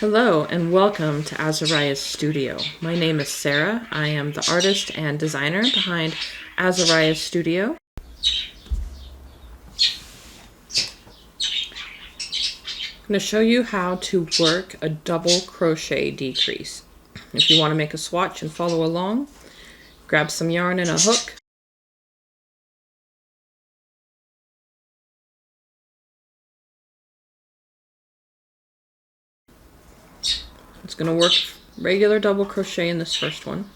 Hello and welcome to Azariah's Studio. My name is Sarah. I am the artist and designer behind Azariah's Studio. I'm going to show you how to work a double crochet decrease. If you want to make a swatch and follow along, grab some yarn and a hook. It's going to work regular double crochet in this first one.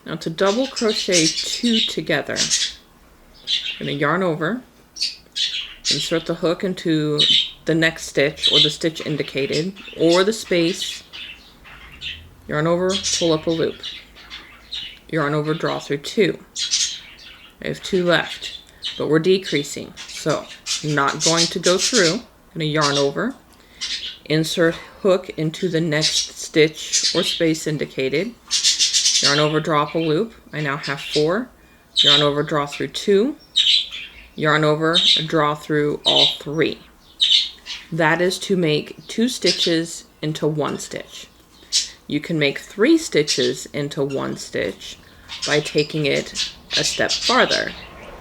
Now to double crochet two together, I'm going to yarn over, insert the hook into the next stitch or the stitch indicated or the space, yarn over, pull up a loop, yarn over, draw through two. I have two left, but we're decreasing, so I'm not going to go through. I'm going to yarn over, insert hook into the next stitch or space indicated, yarn over, draw up a loop. I now have four, yarn over, draw through two, yarn over, draw through all three. That is to make two stitches into one stitch. You can make three stitches into one stitch by taking it a step farther.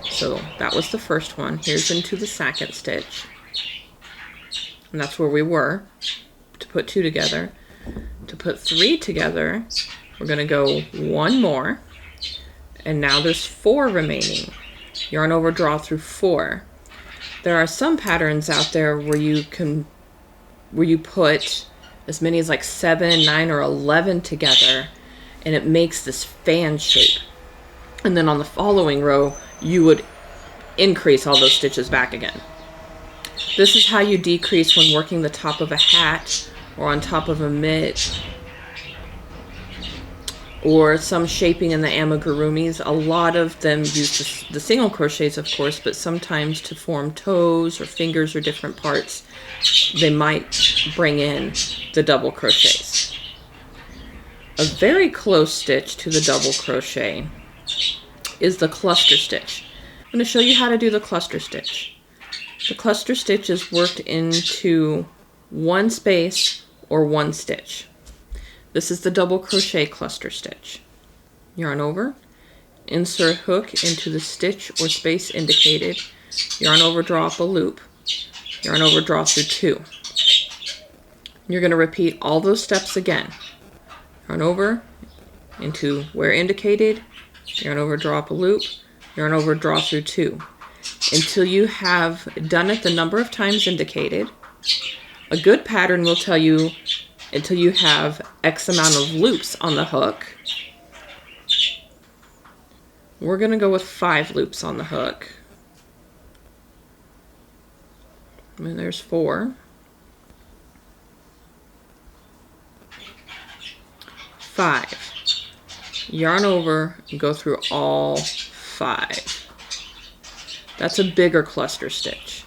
So that was the first one. Here's into the second stitch. And that's where we were to put two together. To put three together, we're going to go one more. And now there's four remaining. Yarn over, draw through four. There are some patterns out there where you put as many as like 7, 9, or 11 together, and it makes this fan shape. And then on the following row, you would increase all those stitches back again. This is how you decrease when working the top of a hat or on top of a mitt, or some shaping in the amigurumis. A lot of them use the single crochets, of course, but sometimes to form toes or fingers or different parts, they might bring in the double crochets. A very close stitch to the double crochet is the cluster stitch. I'm going to show you how to do the cluster stitch. The cluster stitch is worked into one space or one stitch. This is the double crochet cluster stitch. Yarn over, insert hook into the stitch or space indicated, yarn over, draw up a loop, yarn over, draw through two. You're going to repeat all those steps again. Yarn over into where indicated, yarn over, draw up a loop, yarn over, draw through two, until you have done it the number of times indicated. A good pattern will tell you until you have X amount of loops on the hook. We're going to go with 5 loops on the hook. And there's 4. 5. Yarn over and go through all 5. That's a bigger cluster stitch.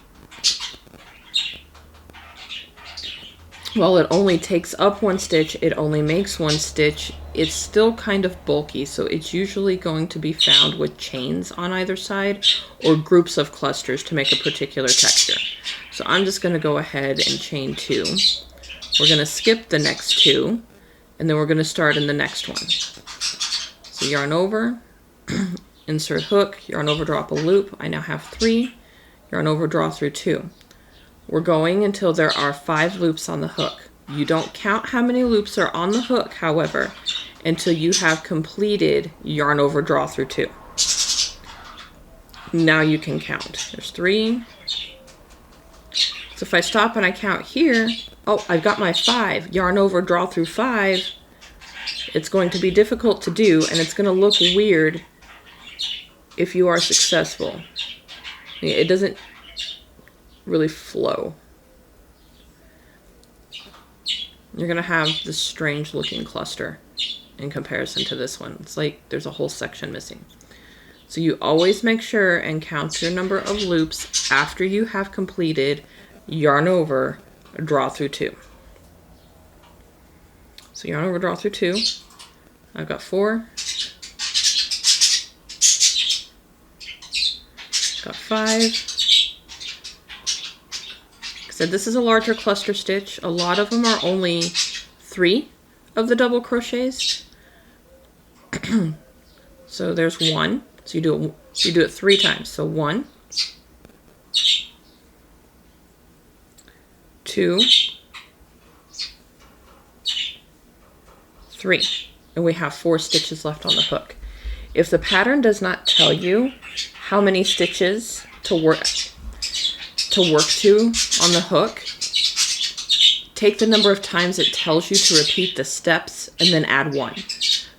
While it only takes up one stitch, it only makes one stitch, it's still kind of bulky, so it's usually going to be found with chains on either side or groups of clusters to make a particular texture. So I'm just going to go ahead and chain 2. We're going to skip the next 2, and then we're going to start in the next one. So yarn over, insert hook, yarn over, draw up a loop. I now have 3, yarn over, draw through 2. We're going until there are 5 loops on the hook. You don't count how many loops are on the hook, however, until you have completed yarn over, draw through 2. Now you can count. There's 3. So if I stop and I count here, oh, I've got my 5. Yarn over, draw through 5. It's going to be difficult to do, and it's going to look weird if you are successful. It doesn't really flow. You're going to have this strange looking cluster in comparison to this one. It's like there's a whole section missing. So you always make sure and count your number of loops after you have completed yarn over, draw through 2. So yarn over, draw through 2. I've got 4. Got 5. So this is a larger cluster stitch. A lot of them are only 3 of the double crochets. So there's 1. So you do it 3 times. So 1, 2, 3. And we have 4 stitches left on the hook. If the pattern does not tell you how many stitches to work to on the hook, take the number of times it tells you to repeat the steps and then add 1.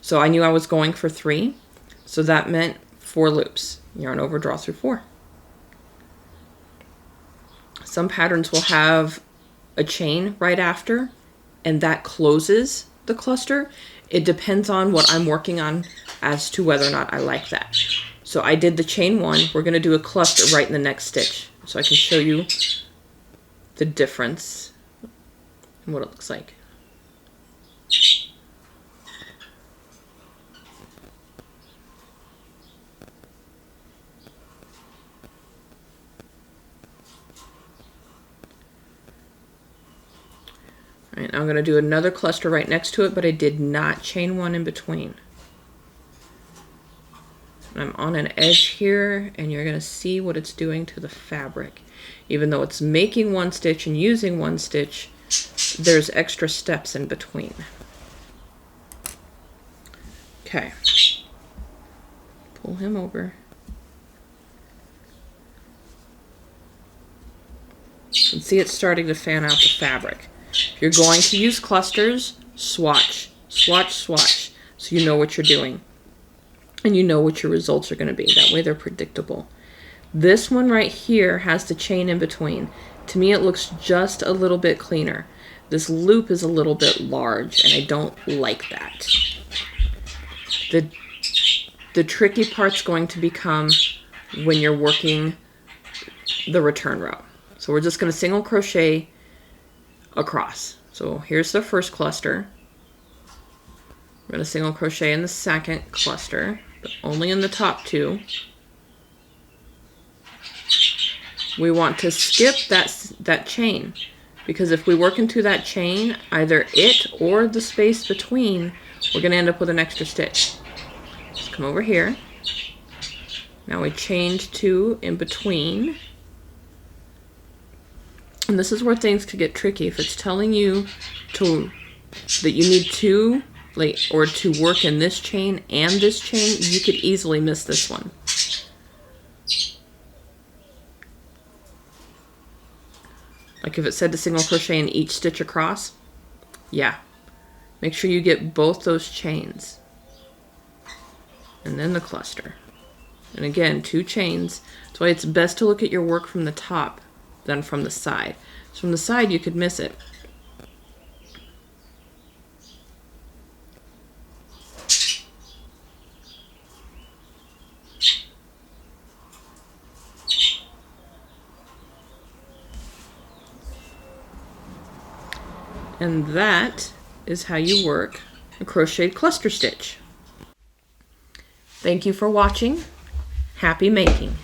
So I knew I was going for 3, so that meant 4 loops. Yarn over, draw through 4. Some patterns will have a chain right after, and that closes the cluster. It depends on what I'm working on as to whether or not I like that. So I did the chain 1. We're going to do a cluster right in the next stitch, so I can show you the difference and what it looks like. All right, I'm going to do another cluster right next to it, but I did not chain 1 in between. I'm on an edge here, and you're going to see what it's doing to the fabric. Even though it's making 1 stitch and using 1 stitch, there's extra steps in between. Okay. Pull him over. You can see it's starting to fan out the fabric. If you're going to use clusters, swatch, swatch, swatch, so you know what you're doing. And you know what your results are going to be. That way they're predictable. This one right here has the chain in between. To me, it looks just a little bit cleaner. This loop is a little bit large, and I don't like that. The tricky part's going to become when you're working the return row. So we're just going to single crochet across. So here's the first cluster. We're going to single crochet in the second cluster, but only in the top 2. We want to skip that chain, because if we work into that chain, either it or the space between, we're going to end up with an extra stitch. Just come over here. Now we change 2 in between. And this is where things could get tricky. If it's telling you that you need 2, or to work in this chain and this chain, you could easily miss this one. Like if it said to single crochet in each stitch across, yeah. Make sure you get both those chains. And then the cluster. And again, 2 chains. That's why it's best to look at your work from the top than from the side. So from the side, you could miss it. And that is how you work a crocheted cluster stitch. Thank you for watching. Happy making!